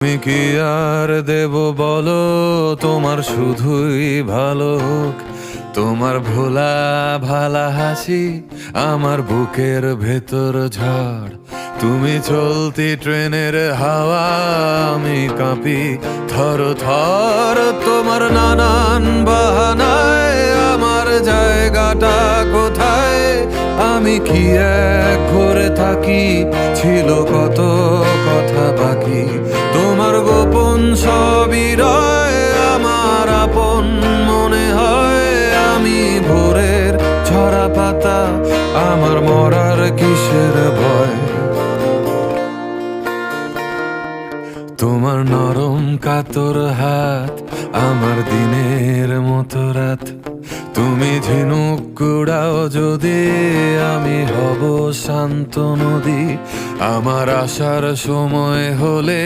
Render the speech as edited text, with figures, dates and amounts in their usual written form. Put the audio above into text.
আমি কি আর দেব বলো, তোমার শুধুই ভালো হোক। তোমার ভোলা ভালা হাসি আমার বুকের ভেতর ঝড়। তুমি চলতি ট্রেনের হাওয়া, আমি কাঁপি থর থর। তোমার নানান বাহানায় আমার জায়গাটা কোথায়? আমি কি এক ঘরে থাকি, ছিল কত কথা বাকি। তোমার গোপন সবই রয় আমার আপন মনে হয়। আমি ভোরের ঝরা পাতা, আমার মরার কিসের ভয়? তোমার নরম কাতর হাত আমার দিনের মতো রাত। তুমি ঝিনুক কুড়াও যদি, আমি হব শান্ত নদী। আমার আসার সময় হলে